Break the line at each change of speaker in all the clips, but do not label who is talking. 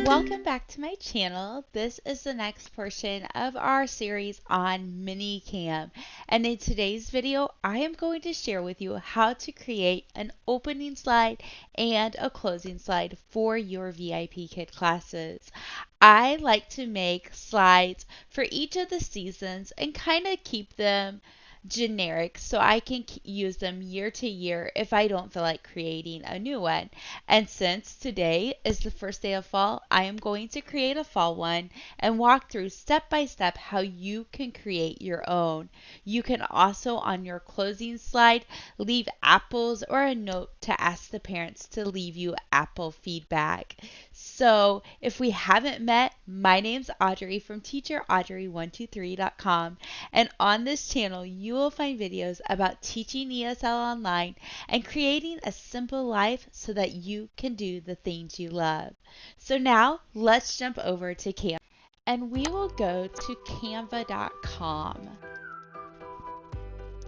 Welcome back to my channel. This is the next portion of our series on ManyCam. And in today's video, I am going to share with you how to create an opening slide and a closing slide for your VIPKid classes. I like to make slides for each of the seasons and kind of keep them generic so I can use them year to year if I don't feel like creating a new one. And since today is the first day of fall, I am going to create a fall one and walk through step by step how you can create your own. You can also on your closing slide leave apples or a note to ask the parents to leave you apple feedback. So if we haven't met, my name's Audrey from TeacherAudrey123.com, and on this channel you will find videos about teaching ESL online and creating a simple life so that you can do the things you love. So now let's jump over to Canva, and we will go to canva.com.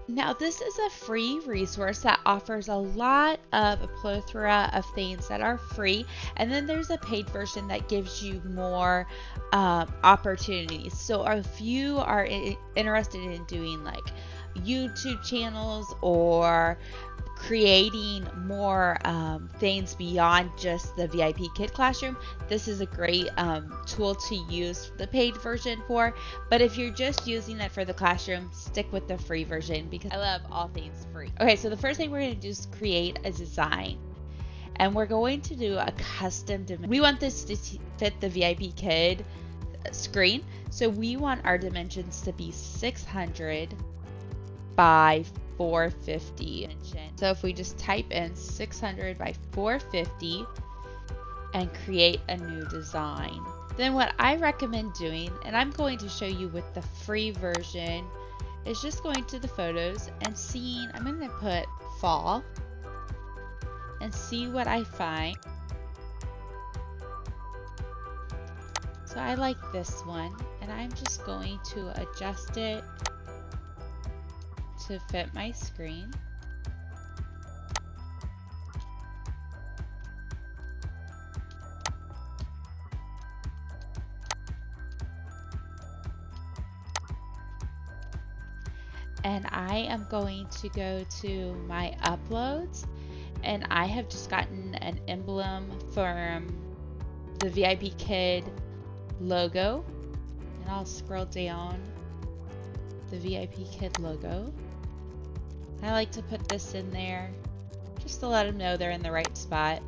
Now, this is a free resource that offers a lot of a plethora of things that are free, and then there's a paid version that gives you more opportunities. So if you are interested in doing like YouTube channels or creating more things beyond just the VIPKid classroom, this is a great tool to use the paid version for. But if you're just using it for the classroom, stick with the free version because I love all things free. Okay, so the first thing we're going to do is create a design. And we're going to do a custom dimension. We want this to fit the VIPKid screen. So we want our dimensions to be 600 by 450. So if we just type in 600 by 450 and create a new design, then what I recommend doing, and I'm going to show you with the free version, is just going to the photos and seeing, I'm going to put fall and see what I find. So I like this one, and I'm just going to adjust it to fit my screen. And I am going to go to my uploads, and I have just gotten an emblem from the VIPKid logo, and I'll scroll down the VIPKid logo. I like to put this in there just to let them know they're in the right spot.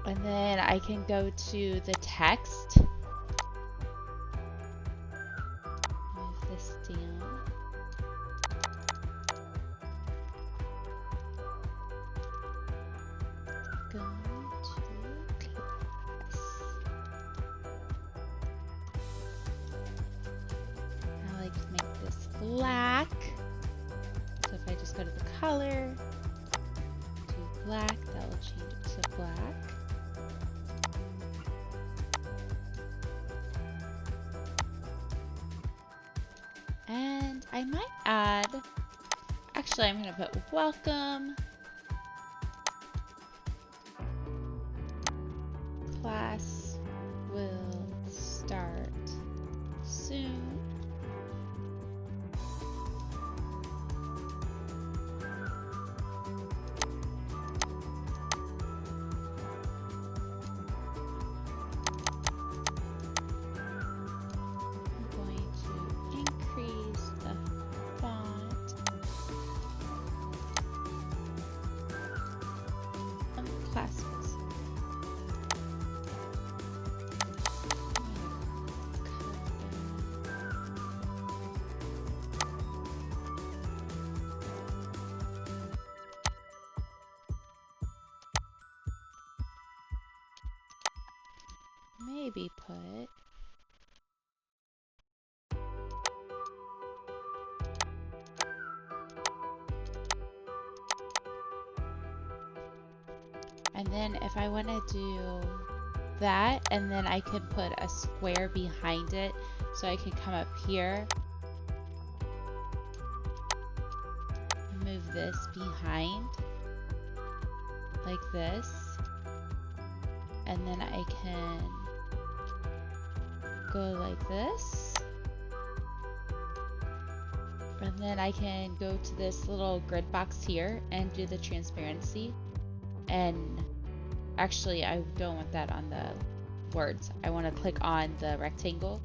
And then I can go to the text. Move this down. Go to class. I like to make this black. So if I just go to the color, do black, that will change it to black. And I might add, actually I'm going to put welcome. Class will start soon. Classes. Maybe put and then if I want to do that, and then I can put a square behind it so I can come up here move this behind like this, and then I can go like this, and then I can go to this little grid box here and do the transparency. And actually, I don't want that on the words. I want to click on the rectangle,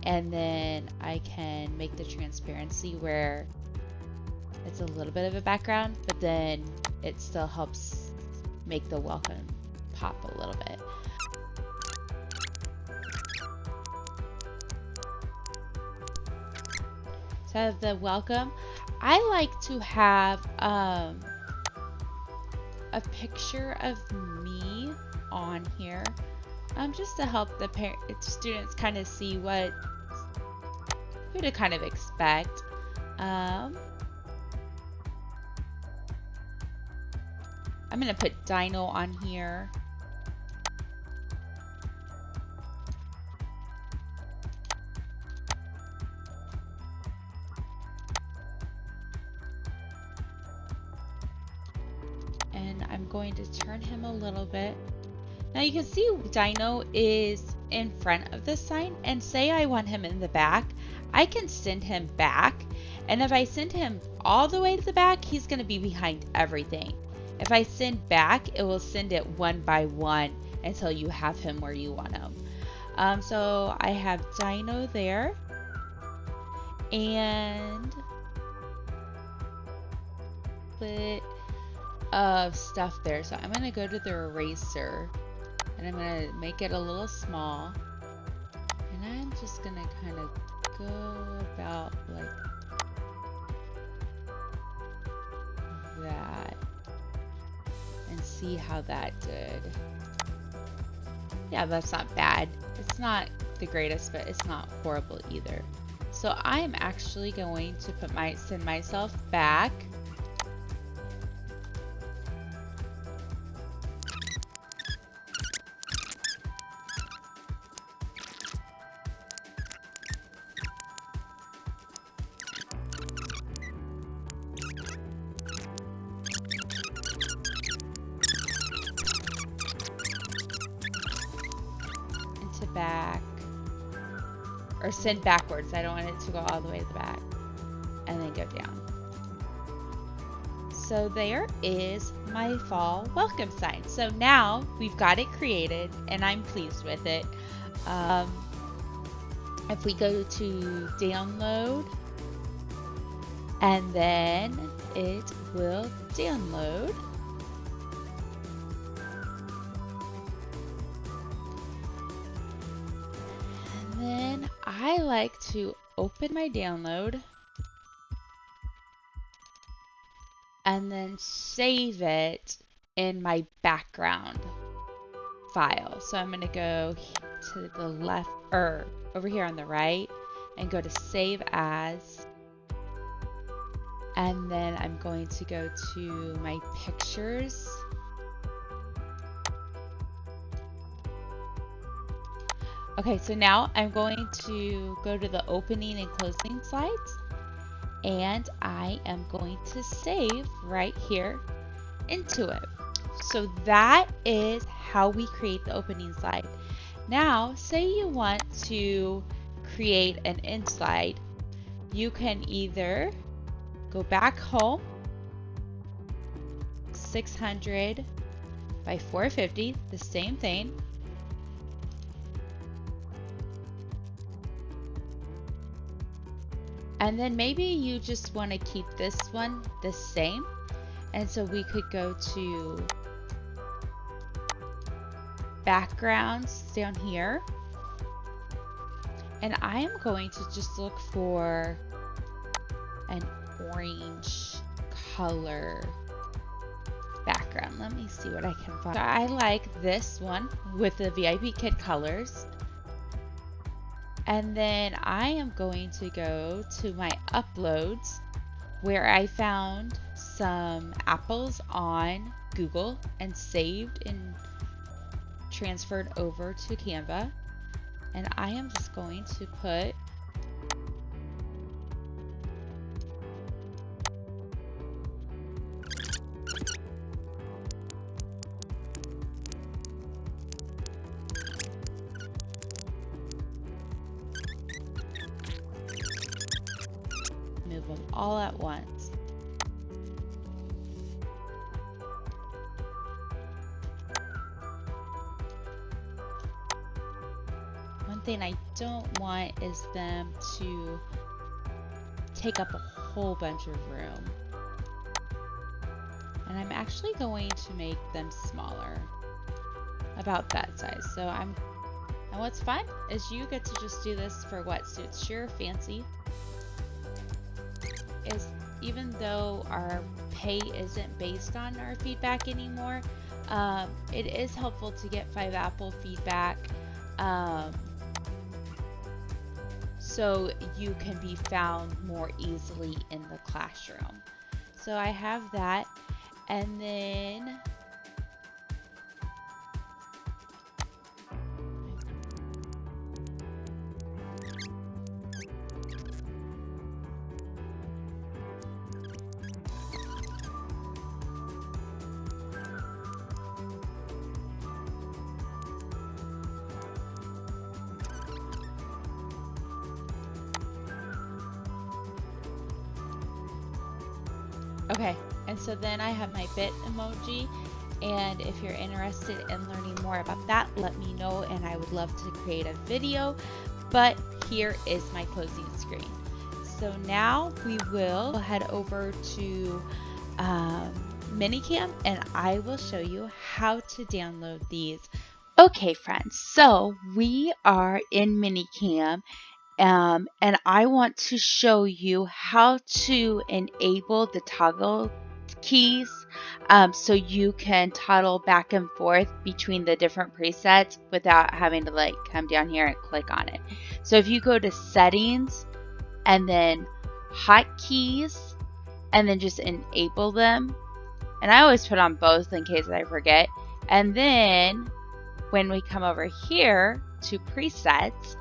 and then I can make the transparency where it's a little bit of a background, but then it still helps make the welcome pop a little bit. So I have the welcome. I like to have a picture of me on here, just to help the students kind of see who to kind of expect. I'm gonna put Dino on here. And I'm going to turn him a little bit. Now you can see Dino is in front of the sign, and say I want him in the back, I can send him back. And if I send him all the way to the back, he's gonna be behind everything. If I send back, it will send it one by one until you have him where you want him. So I have Dino there, and a bit of stuff there. So I'm gonna go to the eraser, and I'm gonna make it a little small, and I'm just gonna kind of go about like that. And see how that did. Yeah, that's not bad. It's not the greatest, but it's not horrible either. So I'm actually going to send myself back. Back, or send backwards. I don't want it to go all the way to the back, and then go down. So there is my fall welcome sign. So now we've got it created, and I'm pleased with it. If we go to download, and then it will download. Then I like to open my download and then save it in my background file. So I'm going to go to the left, or over here on the right, and go to save as. And then I'm going to go to my pictures. Okay, so now I'm going to go to the opening and closing slides, and I am going to save right here into it. So that is how we create the opening slide. Now, say you want to create an end slide. You can either go back home, 600 by 450, the same thing. And then maybe you just want to keep this one the same. And so we could go to backgrounds down here. And I am going to just look for an orange color background. Let me see what I can find. So I like this one with the VIPKid colors. And then I am going to go to my uploads, where I found some apples on Google and saved and transferred over to Canva. And I am just going to put move them all at once. One thing I don't want is them to take up a whole bunch of room. And I'm actually going to make them smaller, about that size. And what's fun is you get to just do this for what suits your fancy. Is even though our pay isn't based on our feedback anymore, it is helpful to get 5 Apple feedback, so you can be found more easily in the classroom. So I have that, and then okay, and so then I have my bit emoji, and if you're interested in learning more about that, let me know and I would love to create a video. But here is my closing screen. So now we will head over to ManyCam and I will show you how to download these. Okay friends, so we are in ManyCam. And I want to show you how to enable the toggle keys, so you can toggle back and forth between the different presets without having to like come down here and click on it. So if you go to settings and then hotkeys and then just enable them, and I always put on both in case I forget, and then when we come over here to presets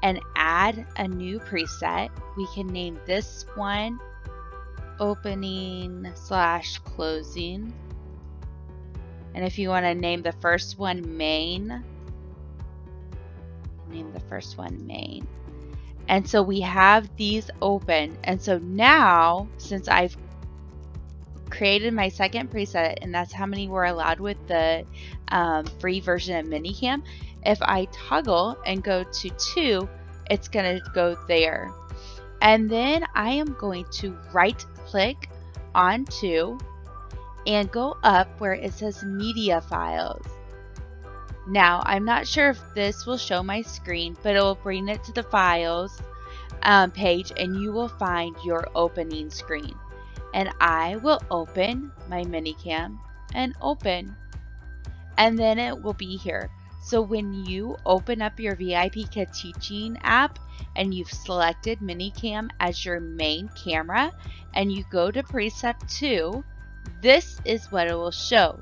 and add a new preset, we can name this one opening/closing. And if you want to name the first one main, name the first one main. And so we have these open. And so now, since I've created my second preset, and that's how many we're allowed with the free version of ManyCam, if I toggle and go to 2, it's going to go there. And then I am going to right click on 2 and go up where it says media files. Now I'm not sure if this will show my screen, but it will bring it to the files page, and you will find your opening screen. And I will open my ManyCam and open, and then it will be here. So when you open up your VIPKid teaching app and you've selected ManyCam as your main camera and you go to preset 2, this is what it will show.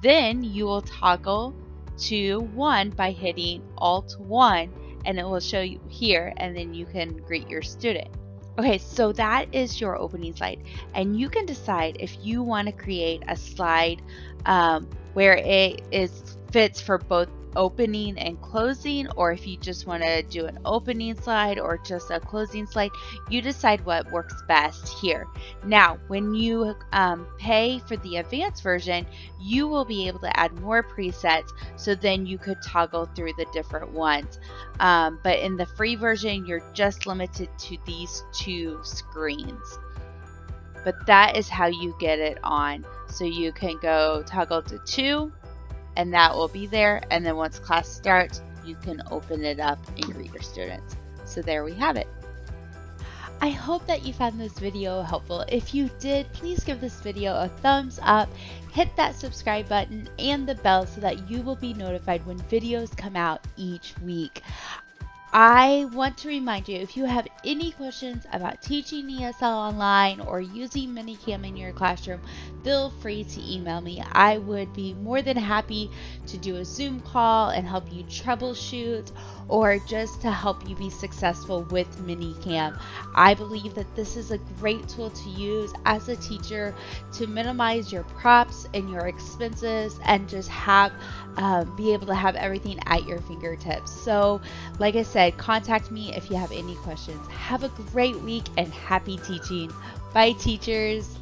Then you will toggle to 1 by hitting Alt 1 and it will show you here, and then you can greet your student. Okay, so that is your opening slide, and you can decide if you want to create a slide where it fits for both opening and closing, or if you just want to do an opening slide or just a closing slide. You decide what works best here. Now when you pay for the advanced version, you will be able to add more presets, so then you could toggle through the different ones, but in the free version you're just limited to these 2 screens. But that is how you get it on. So you can go toggle to 2 and that will be there, and then once class starts you can open it up and greet your students. So there we have it. I hope that you found this video helpful. If you did, please give this video a thumbs up, hit that subscribe button and the bell so that you will be notified when videos come out each week. I want to remind you, if you have any questions about teaching ESL online or using ManyCam in your classroom, feel free to email me. I would be more than happy to do a Zoom call and help you troubleshoot, or just to help you be successful with ManyCam. I believe that this is a great tool to use as a teacher to minimize your props and your expenses and just have be able to have everything at your fingertips. So like I said, said, contact me if you have any questions. Have a great week and happy teaching. Bye, teachers.